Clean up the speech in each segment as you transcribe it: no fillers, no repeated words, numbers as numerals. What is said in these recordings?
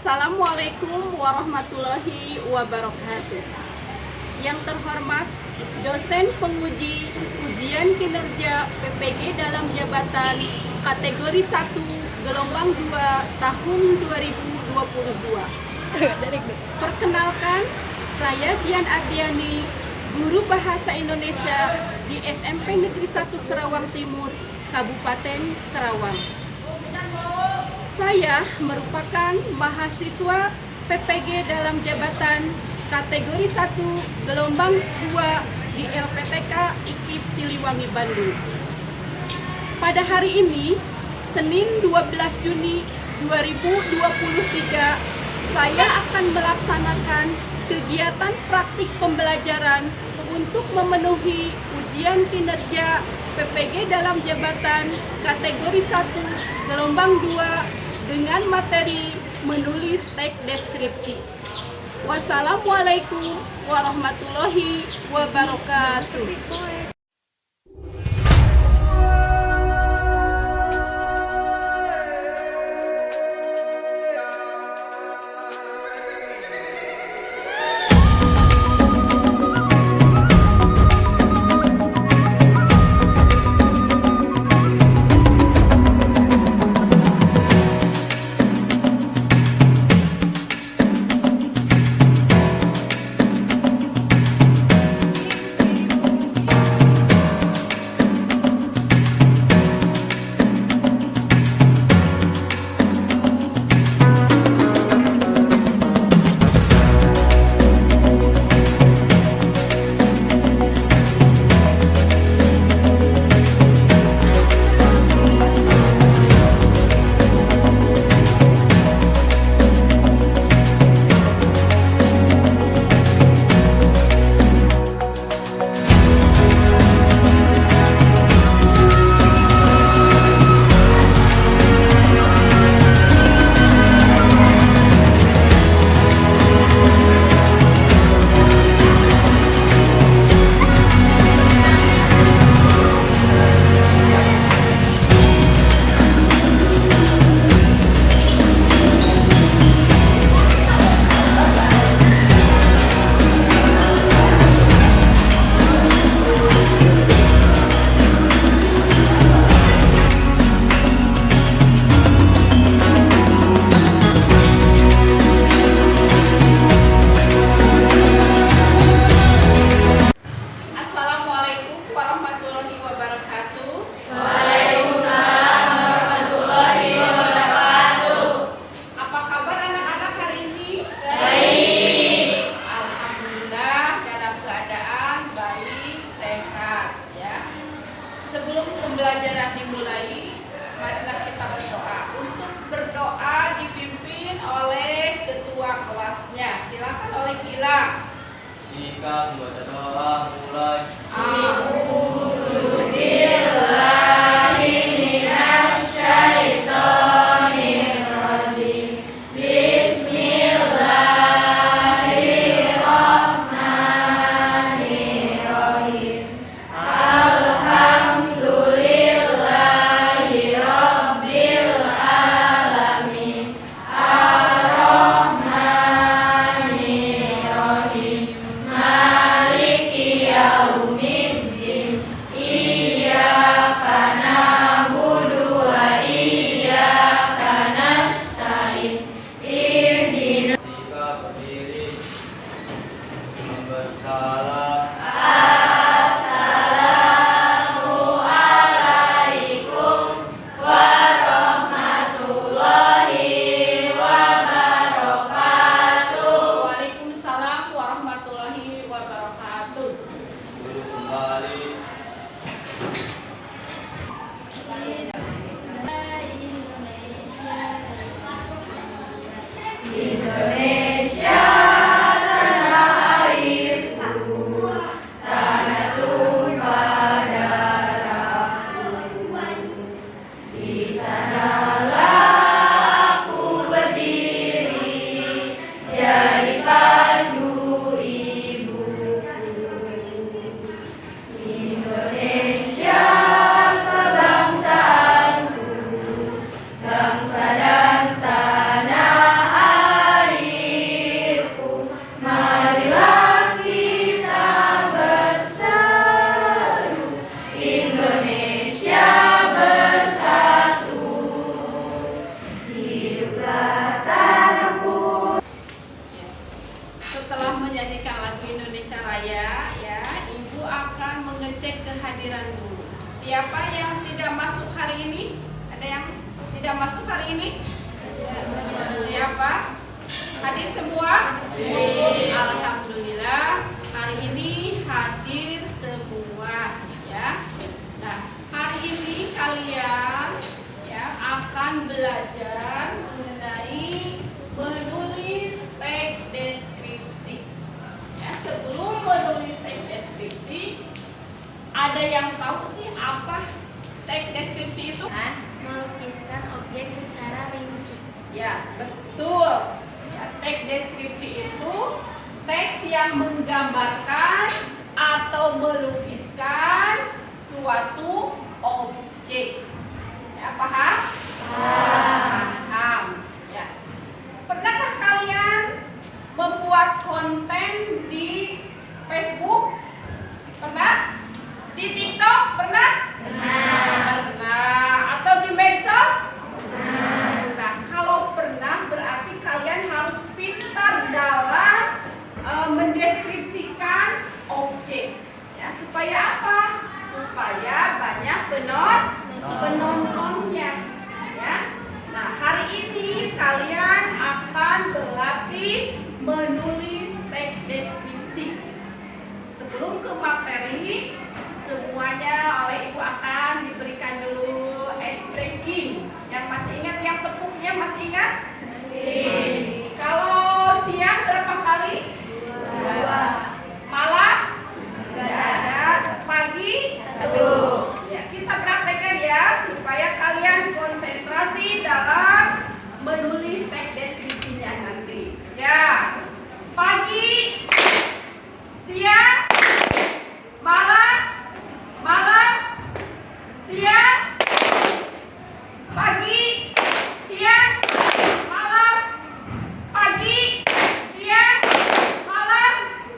Assalamualaikum warahmatullahi wabarakatuh. Yang terhormat dosen penguji ujian kinerja PPG dalam jabatan kategori 1 gelombang 2 tahun 2022. Perkenalkan, saya Dian Ardiani, guru Bahasa Indonesia di SMP Negeri 1 Kerawang Timur, Kabupaten Kerawang. Saya merupakan mahasiswa PPG dalam jabatan kategori 1 gelombang 2 di LPTK IKIP Siliwangi, Bandung. Pada hari ini, Senin 12 Juni 2023, saya akan melaksanakan kegiatan praktik pembelajaran untuk memenuhi ujian kinerja PPG dalam jabatan kategori 1 gelombang 2 dengan materi menulis teks deskripsi. Wassalamualaikum warahmatullahi wabarakatuh. Sebelum pembelajaran dimulai, marilah kita berdoa. Untuk berdoa dipimpin oleh ketua kelasnya. Silakan oleh Kila. Jika membaca doa mulai. Indonesia tanah airku. mengecek kehadiran guru. Siapa yang tidak masuk hari ini? Ada yang tidak masuk hari ini? Siapa? Hadir semua? Alhamdulillah, hari ini hadir semua ya. Nah, hari ini kalian ya akan belajar mengenai menulis teks deskripsi. Ya, sebelum menulis teks deskripsi, ada yang tahu sih apa teks deskripsi itu? Melukiskan objek secara rinci. Ya, betul. Ya, teks deskripsi itu teks yang menggambarkan atau melukiskan suatu objek. Ya, paham? Paham. Ya. Pernahkah kalian membuat konten di Facebook? Pernah? Di TikTok? Pernah? Pernah. Atau di medsos? Nah, kalau pernah berarti kalian harus pintar dalam mendeskripsikan objek. Ya, supaya apa? Supaya banyak penontonnya. Ya. Nah, hari ini kalian akan berlatih menulis teks deskripsi. Sebelum ke materi, semuanya oleh ibu akan diberikan dulu ice breaking. Yang masih ingat yang tepuknya masih ingat? Kalau siang berapa kali? 2. Malam? Tidak ada. Pagi? 1. Ya, kita praktekkan ya supaya kalian konsentrasi dalam menulis teks deskripsinya nanti. Ya. Pagi, siang, malam, siang, pagi, siang, malam, pagi, siang, malam.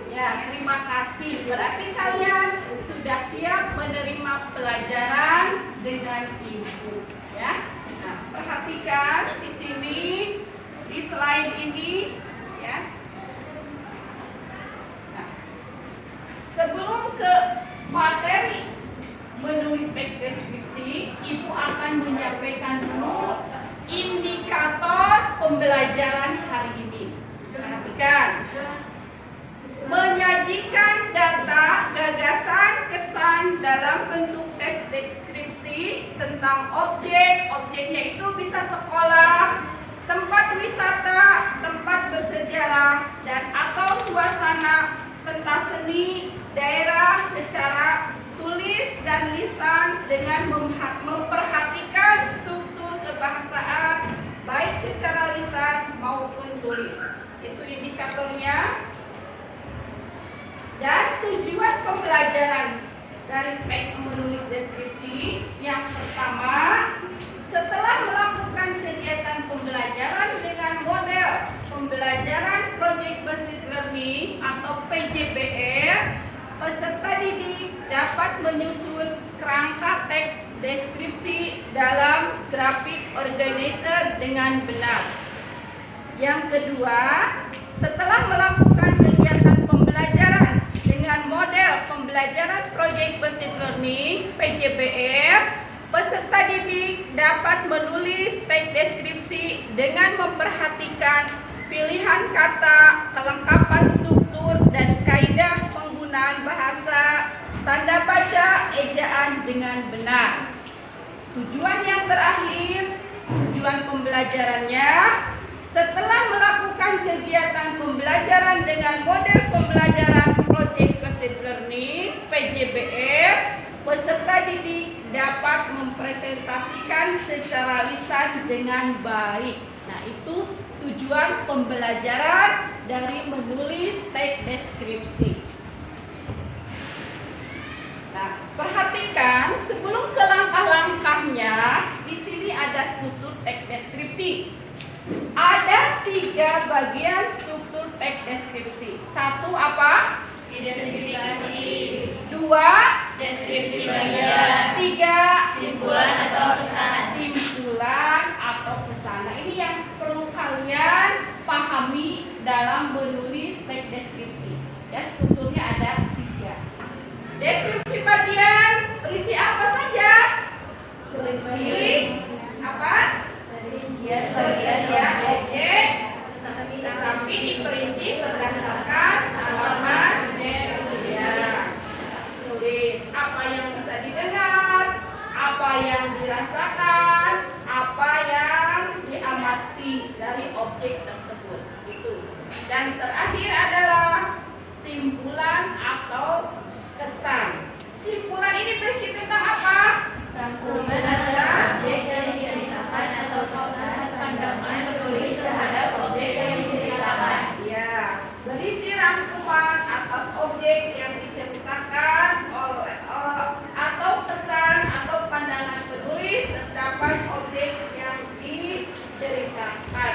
Ya, terima kasih. Berarti kalian sudah siap menerima pelajaran dengan ibu, ya. Nah, perhatikan di sini di slide ini, ya. Nah, sebelum ke materi menulis teks deskripsi, ibu akan menyampaikan dulu indikator pembelajaran hari ini. Perhatikan. Menyajikan data, gagasan, kesan dalam bentuk teks deskripsi tentang objek. Objeknya itu bisa sekolah, tempat wisata, tempat bersejarah, dan atau suasana pentas seni daerah secara tulis dan lisan dengan memperhatikan struktur kebahasaan baik secara lisan maupun tulis. Itu indikatornya. Dan tujuan pembelajaran dari teks menulis deskripsi yang pertama, setelah melakukan kegiatan pembelajaran dengan model pembelajaran Project Based Learning atau PJBL, peserta didik dapat menyusun kerangka teks deskripsi dalam grafik organizer dengan benar. Yang kedua, setelah melakukan kegiatan pembelajaran dengan model pembelajaran Project Based Learning PJBL, peserta didik dapat menulis teks deskripsi dengan memperhatikan pilihan kata, kelengkapan struktur, dan kaidah penggunaan bahasa, tanda baca, ejaan dengan benar. Tujuan yang terakhir, tujuan pembelajarannya, setelah melakukan kegiatan pembelajaran dengan model pembelajaran Project Based Learning PJBL, peserta didik dapat mempresentasikan secara lisan dengan baik. Nah, itu tujuan pembelajaran dari menulis teks deskripsi. Nah, perhatikan sebelum ke langkah-langkahnya, di sini ada struktur teks deskripsi. Ada 3 bagian struktur teks deskripsi. 1 apa? Identifikasi. 2 Deskripsi bagian. 3 Simpulan atau pesan. Simpulan atau pesan. Nah, ini yang perlu kalian pahami dalam menulis teks deskripsi. Ya, strukturnya ada 3. Deskripsi atau kesan. Simpulan ini berisi tentang apa? Rangkuman adalah objek yang diceritakan atau pandangan penulis terhadap objek yang diceritakan. Ya, berisi rangkuman atas objek yang diceritakan oleh atau pesan atau pandangan penulis terhadap objek yang diceritakan.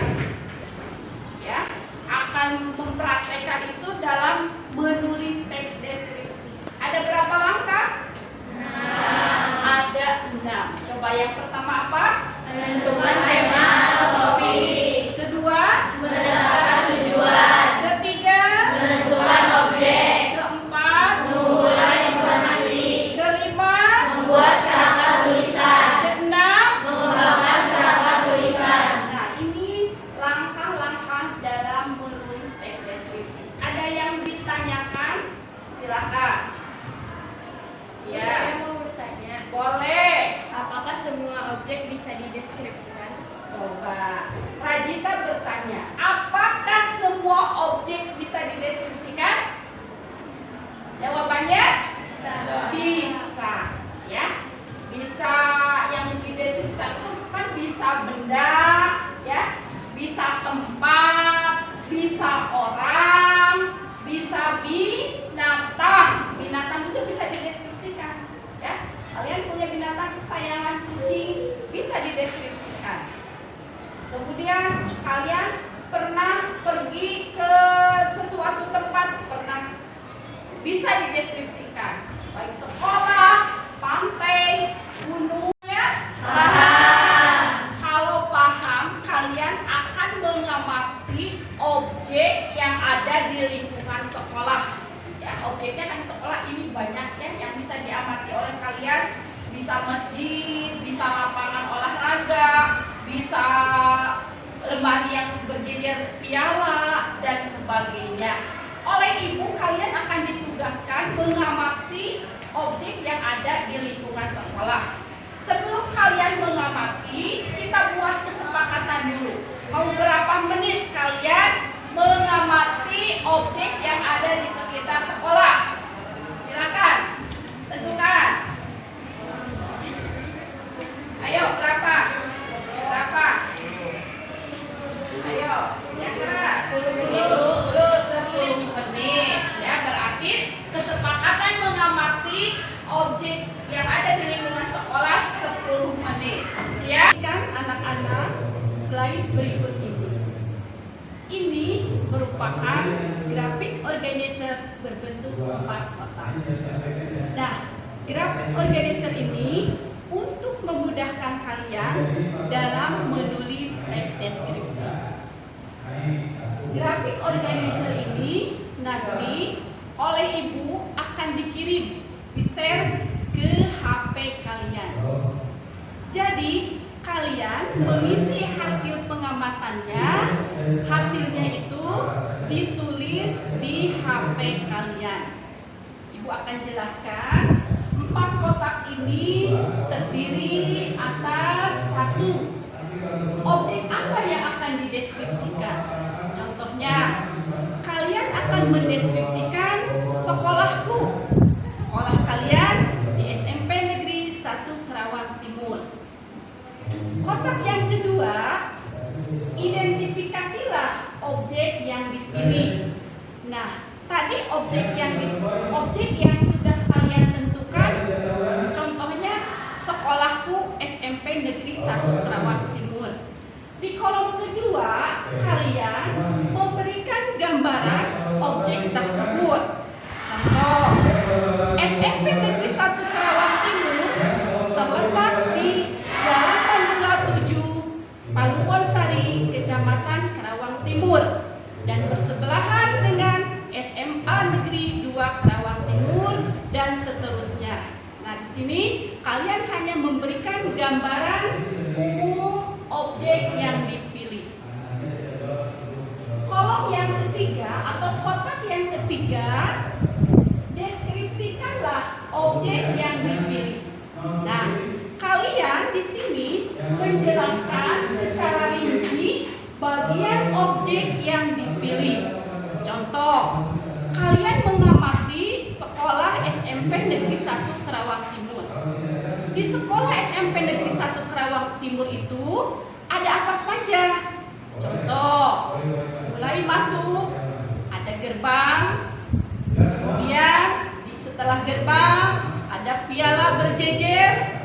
Ya, akan mempraktekkan itu dalam menulis teks deskripsi. Ada berapa langkah? Ada 6. Coba yang pertama apa? Menentukan tema atau topik. Kedua, Menetapkan tujuan. ketiga, Menentukan objek. keempat, Mengumpulkan informasi. kelima, Membuat kerangka tulisan. keenam. Mengembangkan kerangka tulisan. Nah, ini langkah-langkah dalam menulis teks deskripsi. Ada yang ditanyakan? Silakan. Saya Ya, mau bertanya, boleh. apakah semua objek bisa dideskripsikan? Coba Rajita bertanya, apakah semua objek bisa dideskripsikan? Jawabannya bisa, ya. Bisa, yang dideskripsikan itu kan bisa benda, ya, bisa tempat, bisa orang, bisa binatang. Binatang juga bisa dideskripsikan, ya. Kalian punya binatang kesayangan kucing, bisa dideskripsikan. Kemudian kalian pernah pergi ke sesuatu tempat, pernah bisa dideskripsikan, baik sekolah, pantai, gunungnya. Kalau paham, kalian akan mengamati objek yang ada di lingkungan sekolah. Ya, objeknya kan sekolah ini banyak ya yang bisa diamati oleh kalian. Bisa masjid, bisa lapangan olahraga, bisa lemari yang berjejer piala dan sebagainya. Oleh ibu, kalian akan ditugaskan mengamati objek yang ada di lingkungan sekolah. Sebelum kalian mengamati, kita buat kesepakatan dulu. Mau berapa menit kalian mengamati objek yang ada di sekitar sekolah? Silakan, tentukan. Ayo, berapa? Berapa? Ayo, yang keras. 10 menit. Ya, berarti kesepakatan mengamati objek yang ada di lingkungan sekolah 10 menit. Siap? Kan anak-anak slide berikut ini. Ini merupakan grafik organizer berbentuk 4 kotak. Nah, grafik organizer ini untuk memudahkan kalian dalam menulis teks deskripsi. Grafik organizer ini nanti oleh ibu akan dikirim, di-share ke HP kalian. Jadi kalian mengisi hasil pengamatannya, hasilnya itu ditulis di HP kalian. Ibu akan jelaskan 4 kotak ini terdiri atas 1 objek apa yang akan dideskripsikan. Contohnya, kalian akan mendeskripsikan sekolahku. Sekolah kalian di SMP Negeri 1 Kerawang Timur. Kotak yang kedua, identifikasilah objek yang dipilih. Nah, tadi objek yang sudah kalian tentukan, contohnya sekolahku SMP Negeri 1 Kerawang Timur. Di kolom kedua, kalian memberikan gambaran objek tersebut. Contoh, SMP Negeri 1 Kerawang Timur terletak di Jalan Tandula 7, Paluwonsari, Kecamatan Kerawang Timur, dan bersebelahan dengan SMA Negeri 2 Kerawang Timur dan seterusnya. Nah, di sini kalian hanya memberikan gambaran umum objek yang dipilih. Kolom yang ketiga atau kotak yang ketiga, deskripsikanlah objek yang dipilih. Nah, kalian di sini menjelaskan secara rinci bagian objek yang dipilih. Contoh, kalian mengamati 1 Karawang Timur itu ada apa saja? Contoh, mulai masuk ada gerbang, kemudian setelah gerbang ada piala berjejer,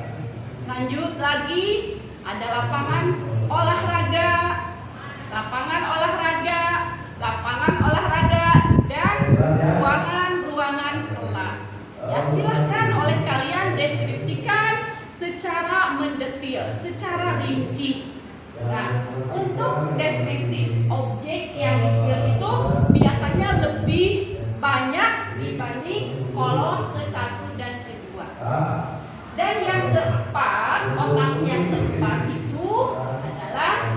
lanjut lagi ada lapangan olahraga, dan ruangan kelas. Ya, silahkan oleh kalian deskripsikan secara mendetil, secara rinci. Nah, untuk deskripsi objek yang dipilih itu biasanya lebih banyak dibanding kolom ke-1 dan ke-2. Dan yang keempat, otak yang keempat itu adalah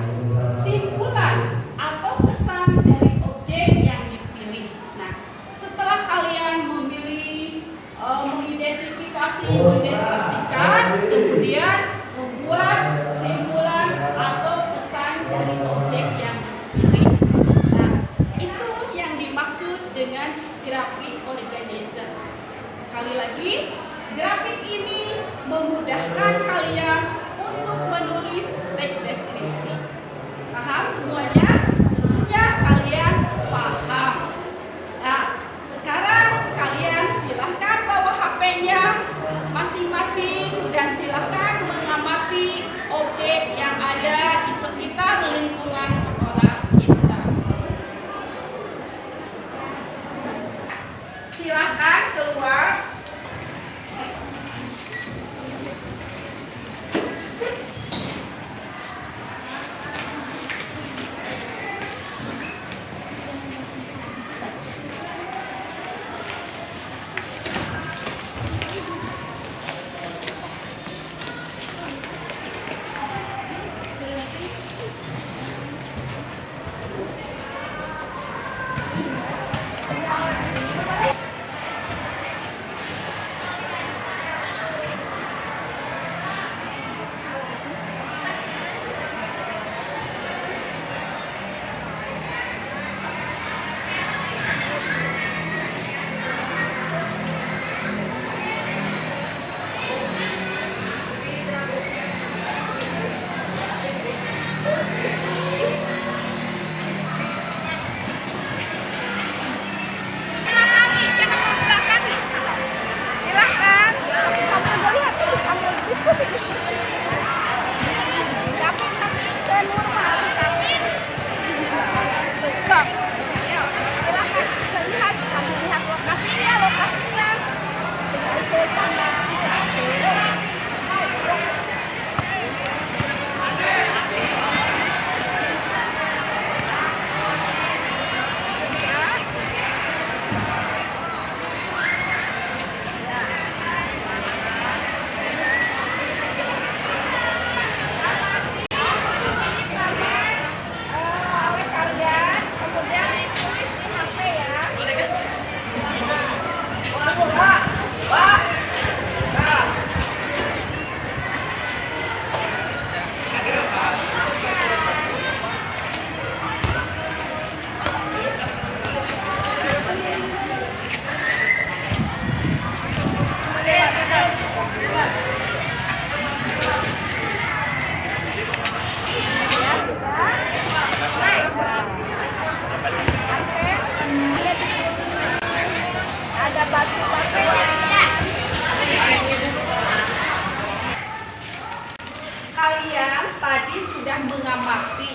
simpulan atau kesan dari objek yang dipilih. Nah, setelah kalian memilih, mengidentifikasi, mendeskripsikan, kemudian membuat simpulan atau kesan dari objek yang dipilih. Nah, itu yang dimaksud dengan grafik organizer. Sekali lagi, grafik ini memudahkan kalian untuk menulis teks deskripsi. Paham semuanya? Tentunya kalian paham. Nah, sekarang kalian silahkan bawa HP-nya masing-masing dan silahkan mengamati objek yang ada di sekitar lingkungan sekolah kita. Silahkan keluar. Kalian tadi sudah mengamati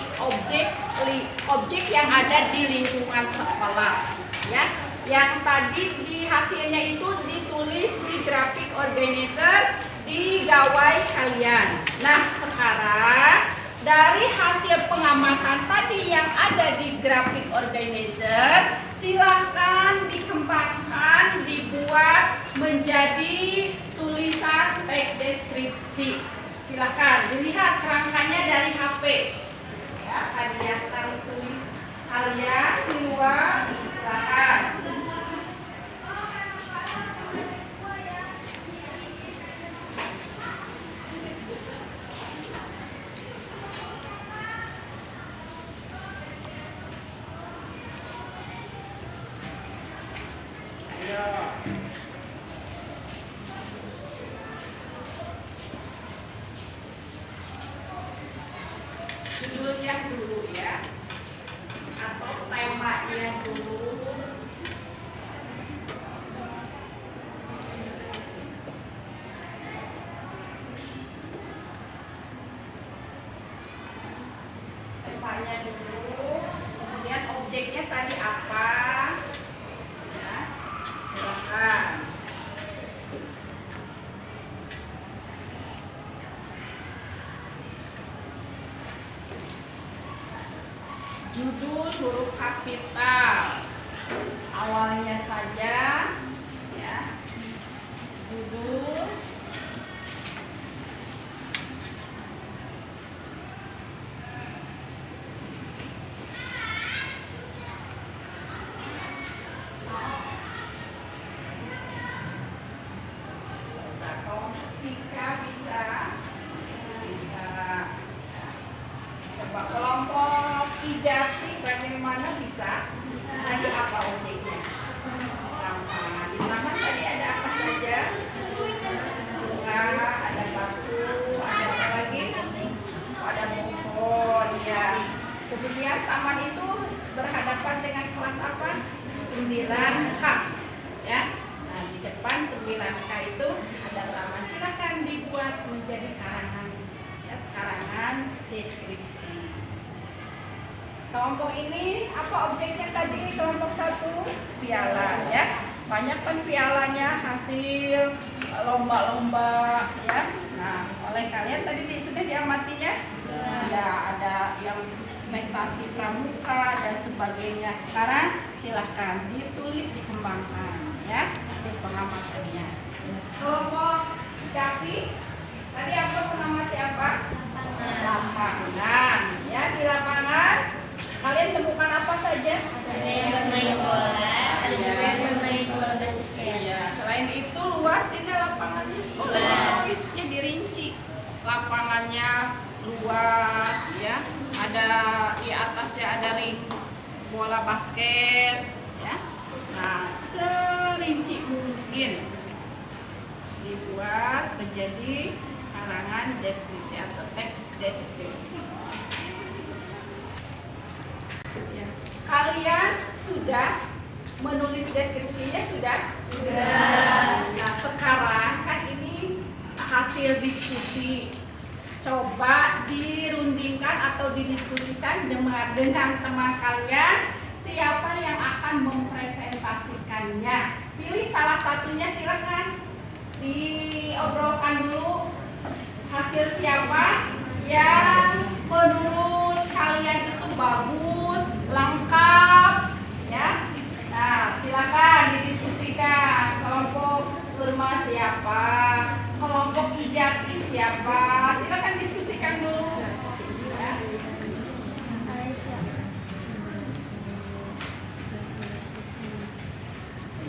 objek yang ada di lingkungan sekolah, ya. Yang tadi di hasilnya itu ditulis di grafik organizer di gawai kalian. Nah, sekarang dari hasil pengamatan tadi yang ada di grafik organizer, silahkan dikembangkan, dibuat menjadi tulisan teks deskripsi. Silahkan dilihat kerangkanya dari HP. Ya, kalian akan tulis kalian keluar, silahkan. Ayo. kalian dulu. Temanya dulu, kemudian objeknya tadi apa? Ya, silakan. Judul huruf kapital awalnya saja, ya. Judul, nah, kalau jika bisa, coba kelompok ijati bagaimana bisa? Tadi apa objeknya? Taman. Di taman tadi ada apa saja? Bunga, ada batu, ada apa lagi? Ada pohon, ya. Kemudian taman itu berhadapan dengan kelas apa? 9K, ya. Nah, di depan 9K itu ada taman. Silakan dibuat menjadi karangan, ya, karangan deskripsi. Kelompok ini apa objeknya tadi? Kelompok 1 piala, ya. Banyak kan pialanya hasil lomba-lomba, ya. Nah, oleh kalian tadi sudah diamatinya? Ya, ada yang prestasi pramuka dan sebagainya. Sekarang silahkan ditulis, dikembangkan, ya, hasil pengamatannya. Kelompok Capi tadi apa mengamati apa? Lapangan, ya. Di lapangan kalian temukan apa saja? Ada yang bermain bola, ada juga yang bermain bola basket. Iya, selain itu luas tidak lapangannya? Oh, ditulisnya dirinci. Lapangannya luas, ya. Ada di atasnya ada ring bola basket, ya. Nah, serinci mungkin dibuat menjadi karangan deskripsi atau teks deskripsi. Ya. Kalian sudah menulis deskripsinya sudah? Sudah. Nah, sekarang kan ini hasil diskusi. Coba dirundingkan atau didiskusikan dengan teman kalian siapa yang akan mempresentasikannya. Pilih salah satunya, silakan diobrolkan dulu hasil siapa yang menurut kalian itu bagus, lengkap, ya. Nah, silakan didiskusikan. Kelompok Kurma siapa? Kelompok Ijati siapa? Silakan diskusikan dulu. Ya.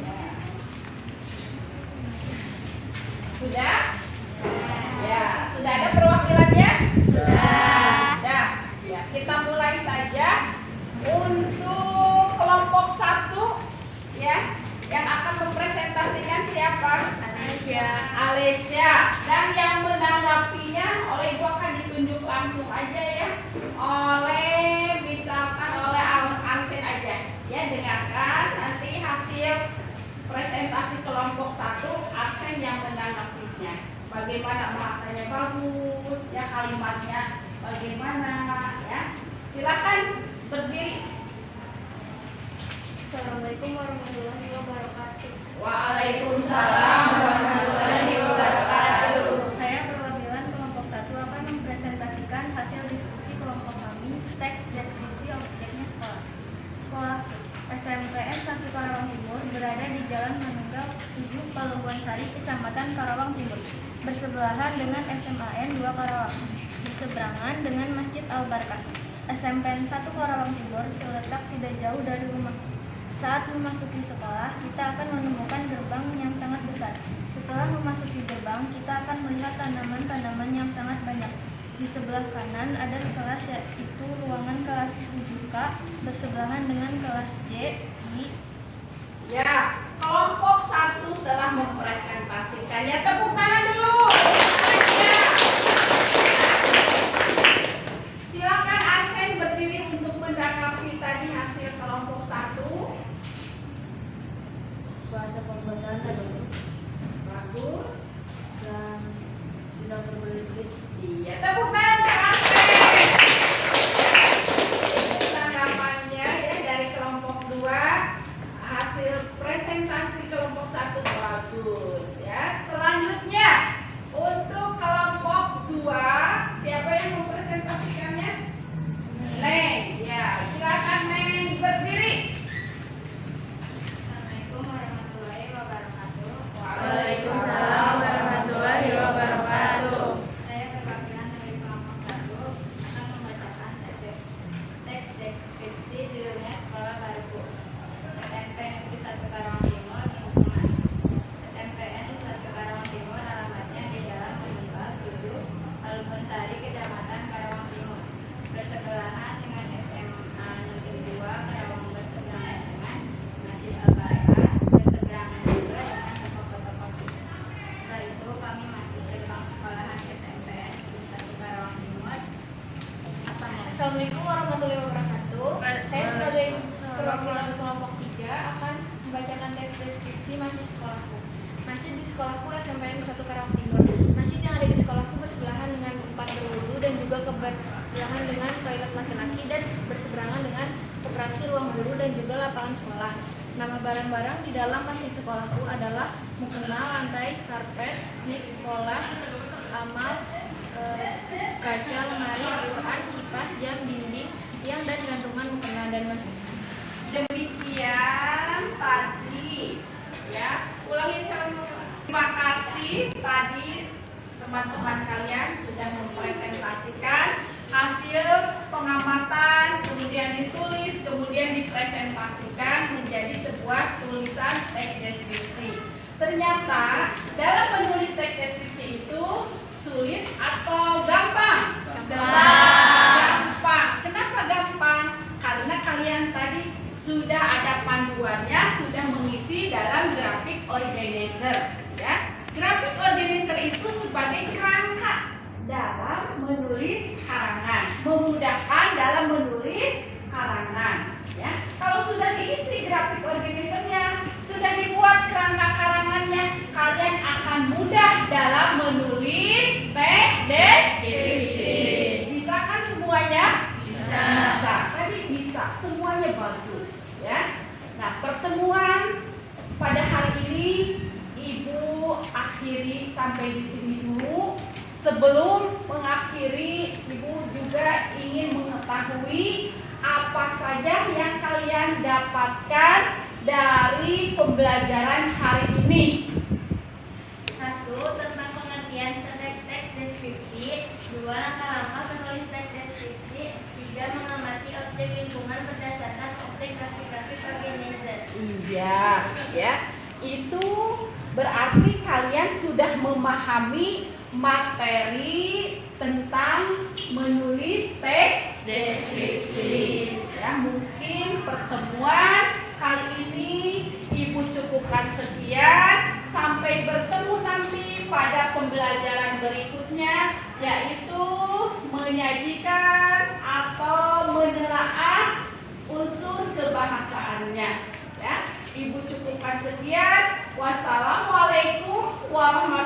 Ya. Sudah? Ya, sudah ada perwakilannya? Sudah. Ya, kita mulai saja. Untuk kelompok 1, ya, yang akan mempresentasikan siapa? Alesya. Dan yang menanggapinya oleh Ibu akan ditunjuk langsung aja, ya. Oleh misalkan oleh Arsen aja. Ya, dengarkan nanti hasil presentasi kelompok 1, Arsen yang menanggapinya. Bagaimana bahasanya bagus, ya, kalimatnya bagaimana, ya. Silakan berdiri. Assalamualaikum warahmatullahi wabarakatuh. Waalaikumsalam warahmatullahi wabarakatuh. Saya perwakilan kelompok 1 akan mempresentasikan hasil diskusi kelompok kami, teks deskripsi objeknya sekolah. Sekolah SMPN 1 Karawang Timur berada di Jalan Manunggal 7 Paluan Sari, Kecamatan Karawang Timur, bersebelahan dengan SMAN 2 Karawang, berseberangan dengan Masjid Al-Barkah. SMPN 1 Karawang Timur terletak tidak jauh dari rumah. Saat memasuki sekolah, kita akan menemukan gerbang yang sangat besar. Setelah memasuki gerbang, kita akan melihat tanaman-tanaman yang sangat banyak. Di sebelah kanan ada kelas, yaitu ruangan kelas 7K bersebelahan dengan kelas J, I. Ya, kelompok 1 telah mempresentasikannya. Tepuk tangan dulu. Ya. Silakan Arsen berdiri untuk menanggapi tadi hasil kelompok 1. pembacaan dan bagus Bagus. dan tidak berbelit-belit. Iya, tepuk tangan untuk Asep. Tanggapannya ya dari kelompok 2, hasil presentasi kelompok 1 bagus ya. Selanjutnya untuk kelompok 2, siapa yang mempresentasikannya? Neng, ya silakan Neng berdiri. Assalamualaikum warahmatullahi wabarakatuh. Waalaikumsalam warahmatullahi wabarakatuh. Saya perwakilan dari kelompok 1 akan membacakan teks deskripsi judulnya Sekolah Baruku. SMP Negeri 1 Karawang Timur lingkungan. SMPN 1 Karawang Timur alamatnya di Jalan Menunggal 7, Albunsari, Kecamatan Karawang Timur. Bersebelahan dengan SMA Negeri 2 Karawang, berseberangan dengan Masjid Al-Barakah, berseberangan juga dengan toko-toko kita. Setelah itu kami masuk ke gerbang sekolahan SMPN Negeri 1 Karawang Timur. Assalamualaikum warahmatullahi wabarakatuh. Saya sebagai perwakilan kelompok 3 akan membacakan teks deskripsi masjid sekolahku. Masjid di sekolahku SMPN 1 Karawang Timur. Masjid yang ada di sekolahku bersebelahan dengan tempat berwudu dan juga bersebelahan dengan toilet laki-laki dan berseberangan dengan koperasi ruang guru dan juga lapangan sekolah. Nama barang-barang di dalam masjid sekolahku adalah mukena, lantai, karpet, nik sekolah, amal, kaca, lemari, Al-Quran, kipas, jam, dinding, tiang dan gantungan mukena dan masjid. Demikian tadi ya, ulangi calon. Terima kasih tadi teman-teman kalian sudah mempresentasikan hasil pengamatan, kemudian ditulis, kemudian dipresentasikan menjadi sebuah tulisan teks deskripsi. Ternyata dalam menulis teks deskripsi itu sulit atau gampang? Gampang. Kenapa gampang? Karena kalian tadi sudah ada panduannya, sudah mengisi dalam grafik organizer ya. Grafik organizer itu sebagai kerangka dalam menulis karangan, memudahkan dalam menulis karangan ya. Kalau sudah diisi grafik organizernya, sudah dibuat kerangka karangannya, kalian akan mudah dalam menulis teks deskripsi. Bisa kan semuanya? Bisa. Tadi bisa, semuanya bagus ya. Nah, pertemuan pada hari ini Ibu akhiri sampai di sini dulu. Sebelum mengakhiri, Ibu juga ingin mengetahui apa saja yang kalian dapatkan dari pembelajaran hari ini. 1. Tentang pengertian teks deskripsi. 2. Langkah-langkah menulis teks deskripsi. 3. Mengamati objek lingkungan berdasarkan objek grafik-grafik organizer. Iya, ya. Itu berarti kalian sudah memahami materi tentang menulis teks deskripsi. Ya, mungkin pertemuan kali ini Ibu cukupkan sekian. Sampai bertemu nanti pada pembelajaran berikutnya, yaitu menyajikan atau menelaah unsur kebahasaannya. Ya, Ibu cukupkan sekian. Wassalamualaikum warahmatullahi wabarakatuh.